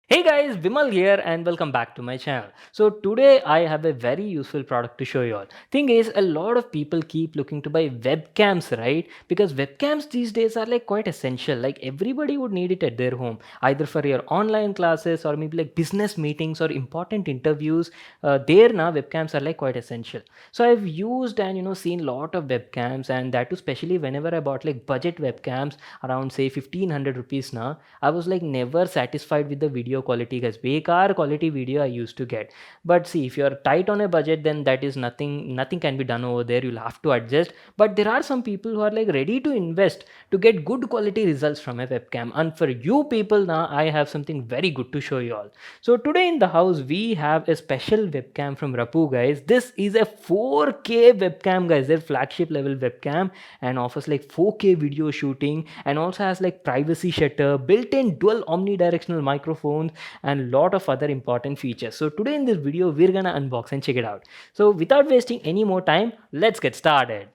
Hey guys, Vimal here and welcome back to my channel. So today I have a very useful product to show you all. Thing is, a lot of people keep looking to buy webcams, right? Because webcams these days are like quite essential. Like everybody would need it at their home, either for your online classes or maybe like business meetings or important interviews. There now webcams are like quite essential. So I've used and seen lot of webcams, and that too especially whenever I bought like budget webcams around say 1500 rupees now. I was like never satisfied with the video quality, guys. Bekar quality video I used to get. But see, if you're tight on a budget, then that is nothing can be done over there. You'll have to adjust. But there are some people who are like ready to invest to get good quality results from a webcam. And for you people now, I have something very good to show you all. So today in the house, we have a special webcam from Rapoo, guys. This is a 4K webcam, guys. Their flagship level webcam and offers like 4K video shooting and also has like privacy shutter, built-in dual omnidirectional microphones and lot of other important features. So today in this video, we're gonna unbox and check it out. So without wasting any more time, let's get started.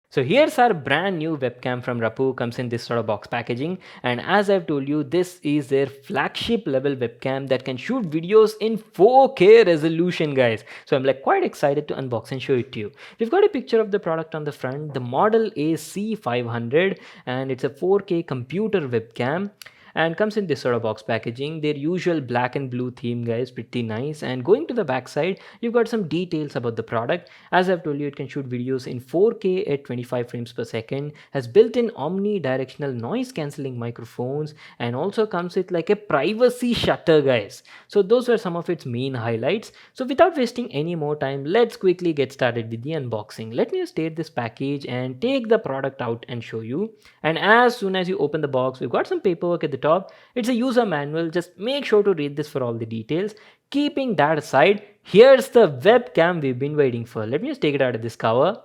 So here's our brand new webcam from Rapoo, comes in this sort of box packaging, and as I've told you, this is their flagship level webcam that can shoot videos in 4K resolution, guys. So I'm like quite excited to unbox and show it to you. We've got a picture of the product on the front. The model is C500 and it's a 4K computer webcam and comes in this sort of box packaging. Their usual black and blue theme, guys, pretty nice. And going to the back side, you've got some details about the product. As I've told you, it can shoot videos in 4K at 25 frames per second, has built-in omnidirectional noise cancelling microphones, and also comes with like a privacy shutter, guys. So those were some of its main highlights. So without wasting any more time, let's quickly get started with the unboxing. Let me just take this package and take the product out and show you. And as soon as you open the box, we've got some paperwork at the top. It's a user manual. Just make sure to read this for all the details. Keeping that aside, here's the webcam we've been waiting for. Let me just take it out of this cover.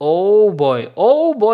Oh boy,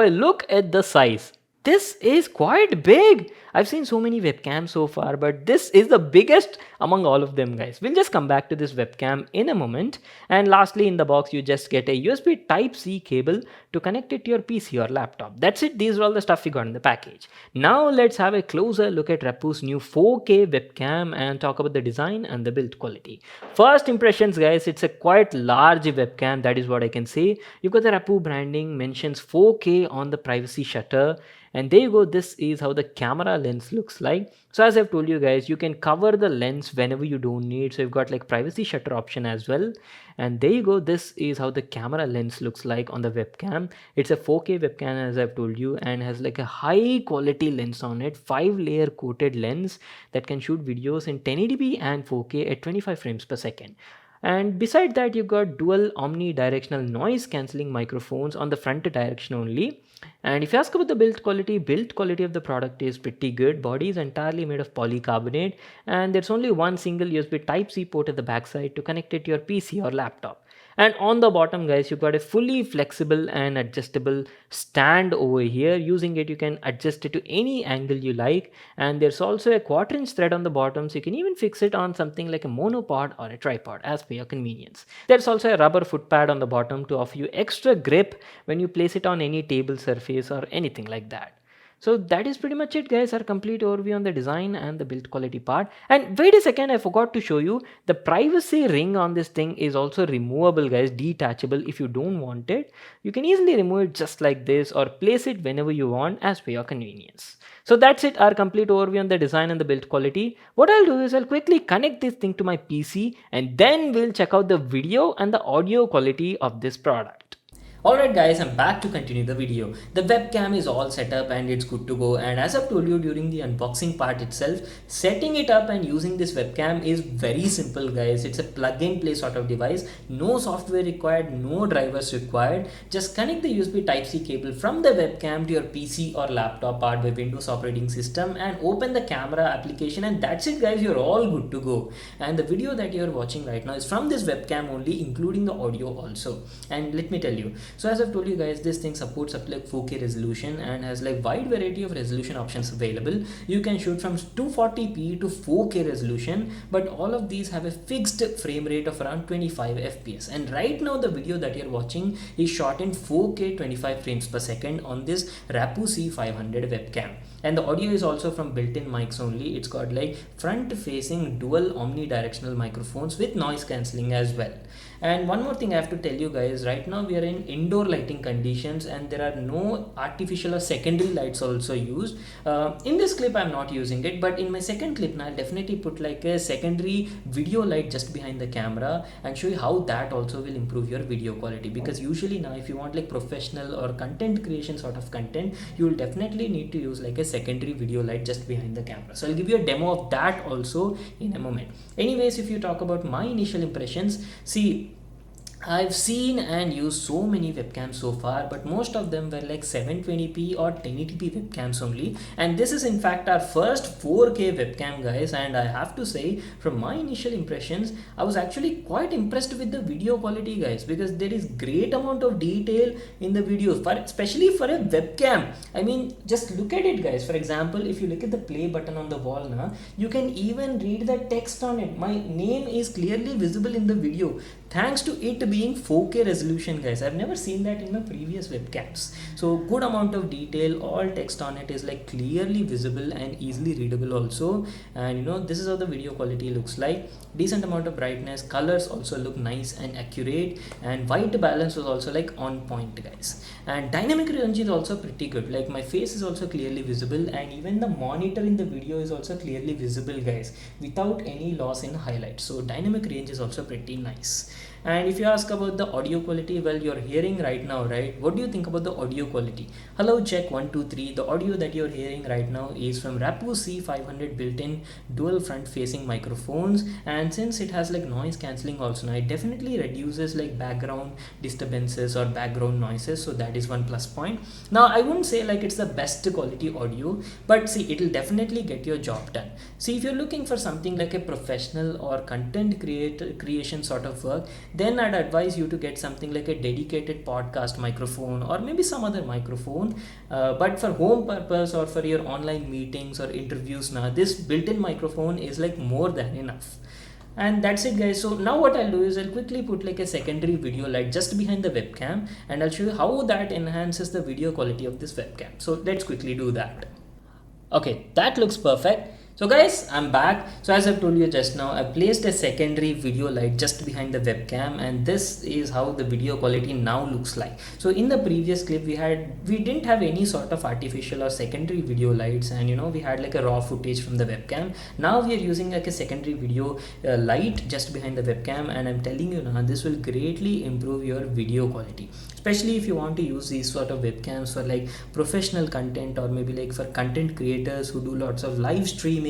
look at the size. This is quite big. I've seen so many webcams so far, but this is the biggest among all of them, guys. We'll just come back to this webcam in a moment. And lastly, in the box, you just get a USB Type-C cable to connect it to your PC or laptop. That's it. These are all the stuff we got in the package. Now let's have a closer look at Rapoo's new 4K webcam and talk about the design and the build quality. First impressions, guys, it's a quite large webcam. That is what I can say. You've got the Rapoo branding, mentions 4K on the privacy shutter. And there you go, this is how the camera lens looks like. So as I've told you guys, you can cover the lens whenever you don't need. So you've got like privacy shutter option as well. And there you go, this is how the camera lens looks like on the webcam. It's a 4K webcam as I've told you, and has like a high quality lens on it, 5-layer coated lens that can shoot videos in 1080p and 4K at 25 frames per second. And beside that, you've got dual omnidirectional noise cancelling microphones on the front direction only. And if you ask about the build quality of the product is pretty good. Body is entirely made of polycarbonate, and there's only one single USB Type-C port at the backside to connect it to your PC or laptop. And on the bottom, guys, you've got a fully flexible and adjustable stand over here. Using it, you can adjust it to any angle you like. And there's also a 1/4" thread on the bottom, so you can even fix it on something like a monopod or a tripod as per your convenience. There's also a rubber foot pad on the bottom to offer you extra grip when you place it on any table surface or anything like that. So that is pretty much it, guys, our complete overview on the design and the build quality part. And wait a second, I forgot to show you the privacy ring on this thing is also removable, guys, detachable. If you don't want it, you can easily remove it just like this or place it whenever you want as per your convenience. So that's it, our complete overview on the design and the build quality. What I'll do is I'll quickly connect this thing to my PC and then we'll check out the video and the audio quality of this product. Alright guys, I'm back to continue the video. The webcam is all set up and it's good to go, and as I've told you during the unboxing part itself, setting it up and using this webcam is very simple, guys. It's a plug and play sort of device. No software required, no drivers required. Just connect the USB Type-C cable from the webcam to your PC or laptop powered by Windows operating system and open the camera application, and that's it, guys. You're all good to go. And the video that you're watching right now is from this webcam only, including the audio also. And let me tell you, so as I've told you guys, this thing supports up to like 4K resolution and has like wide variety of resolution options available. You can shoot from 240p to 4K resolution, but all of these have a fixed frame rate of around 25 FPS. And right now the video that you're watching is shot in 4K 25 frames per second on this Rapoo C500 webcam. And the audio is also from built-in mics only. It's got like front facing dual omnidirectional microphones with noise cancelling as well. And one more thing I have to tell you guys, right now we are in indoor lighting conditions and there are no artificial or secondary lights also used. In this clip I'm not using it, but in my second clip now I'll definitely put like a secondary video light just behind the camera and show you how that also will improve your video quality. Because usually now if you want like professional or content creation sort of content, you will definitely need to use like a secondary video light just behind the camera. So I'll give you a demo of that also in a moment. Anyways, if you talk about my initial impressions, see, I've seen and used so many webcams so far, but most of them were like 720p or 1080p webcams only. And this is in fact our first 4K webcam, guys. And I have to say, from my initial impressions, I was actually quite impressed with the video quality, guys, because there is great amount of detail in the videos, especially for a webcam. I mean, just look at it, guys. For example, if you look at the play button on the wall now, you can even read the text on it. My name is clearly visible in the video, thanks to it being 4K resolution, guys. I've never seen that in my previous webcams. So good amount of detail, all text on it is like clearly visible and easily readable also. And you know, this is how the video quality looks like. Decent amount of brightness, colors also look nice and accurate, and white balance was also like on point, guys. And dynamic range is also pretty good, like my face is also clearly visible, and even the monitor in the video is also clearly visible, guys, without any loss in highlights. So dynamic range is also pretty nice. And if you ask about the audio quality, well, you're hearing right now, right? What do you think about the audio quality? Hello, check 1 2 3. The audio that you're hearing right now is from Rapoo C500 built-in dual front-facing microphones, and since it has like noise cancelling also, now it definitely reduces like background disturbances or background noises. So that is one plus point. Now I wouldn't say like it's the best quality audio, but see, it'll definitely get your job done. See, if you're looking for something like a professional or content creation sort of work, then I'd advise you to get something like a dedicated podcast microphone or maybe some other microphone. But for home purpose or for your online meetings or interviews, now this built-in microphone is like more than enough. And that's it, guys. So now what I'll do is I'll quickly put like a secondary video light just behind the webcam, and I'll show you how that enhances the video quality of this webcam. So let's quickly do that. Okay, that looks perfect. So guys, I'm back. So as I've told you just now, I placed a secondary video light just behind the webcam, and this is how the video quality now looks like. So in the previous clip we didn't have any sort of artificial or secondary video lights, and you know, we had like a raw footage from the webcam. Now we are using like a secondary video light just behind the webcam, and I'm telling you now, this will greatly improve your video quality, especially if you want to use these sort of webcams for like professional content, or maybe like for content creators who do lots of live streaming,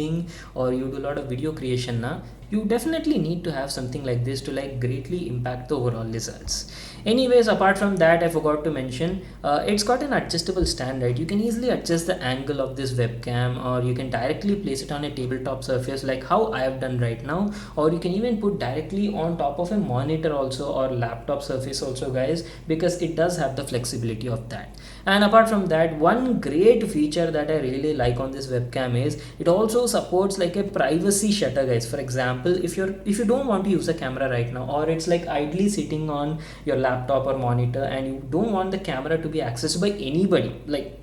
or you do a lot of video creation now. You definitely need to have something like this to like greatly impact the overall results. Anyways, apart from that, I forgot to mention, it's got an adjustable stand, right? You can easily adjust the angle of this webcam, or you can directly place it on a tabletop surface like how I have done right now, or you can even put directly on top of a monitor also, or laptop surface also, guys, because it does have the flexibility of that. And apart from that, one great feature that I really like on this webcam is it also supports like a privacy shutter, guys. For example, if you don't want to use a camera right now, or it's like idly sitting on your laptop or monitor, and you don't want the camera to be accessed by anybody, like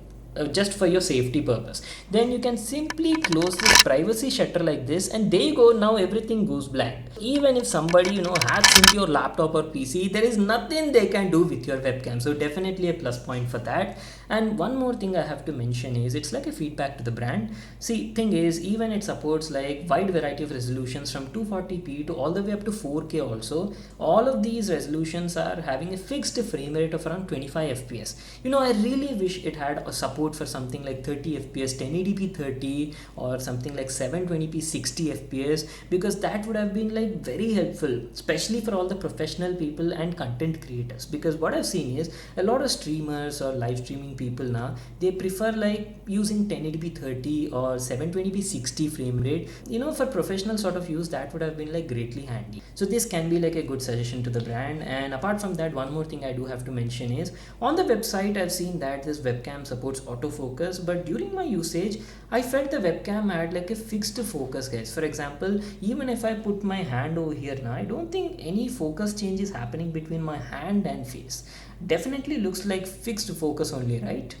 just for your safety purpose, then you can simply close this privacy shutter like this, and there you go. Now everything goes blank. Even if somebody, you know, hacks into your laptop or PC, there is nothing they can do with your webcam. So definitely a plus point for that. And one more thing I have to mention is it's like a feedback to the brand. See, thing is, even it supports like wide variety of resolutions from 240p to all the way up to 4K also. All of these resolutions are having a fixed frame rate of around 25 fps. You know, I really wish it had a support for something like 30 fps, 1080p 30, or something like 720p 60 fps, because that would have been like very helpful, especially for all the professional people and content creators. Because what I've seen is a lot of streamers or live streaming people now, they prefer like using 1080p 30 or 720p 60 frame rate. You know, for professional sort of use, that would have been like greatly handy. So this can be like a good suggestion to the brand. And apart from that, one more thing I do have to mention is on the website I've seen that this webcam supports autofocus, but during my usage I felt the webcam had like a fixed focus, guys. For example, even if I put my hand over here now, I don't think any focus change is happening between my hand and face. Definitely looks like fixed focus only, right?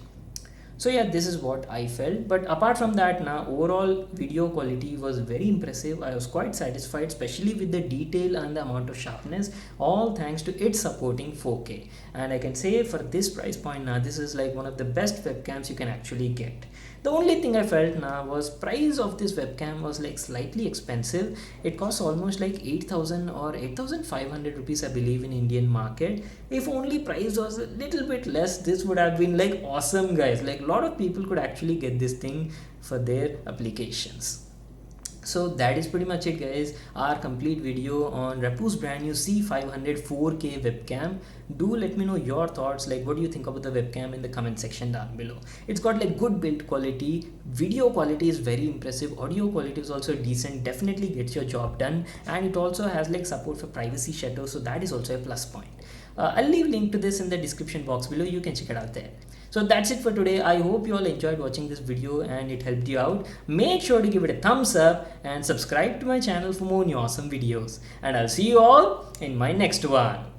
So yeah, this is what I felt. But apart from that, now overall video quality was very impressive. I was quite satisfied, especially with the detail and the amount of sharpness, all thanks to it supporting 4K. And I can say for this price point now, this is like one of the best webcams you can actually get. The only thing I felt now was price of this webcam was like slightly expensive. It costs almost like 8,000 or 8,500 rupees, I believe, in Indian market. If only price was a little bit less, this would have been like awesome, guys. Like a lot of people could actually get this thing for their applications. So that is pretty much it, guys. Our complete video on Rapoo's brand new C500 4K webcam. Do let me know your thoughts, like what do you think about the webcam in the comment section down below. It's got like good build quality, video quality is very impressive, audio quality is also decent, definitely gets your job done, and it also has like support for privacy shutters, so that is also a plus point. I'll leave link to this in the description box below, you can check it out there. So that's it for today. I hope you all enjoyed watching this video and it helped you out. Make sure to give it a thumbs up and subscribe to my channel for more new awesome videos. And I'll see you all in my next one.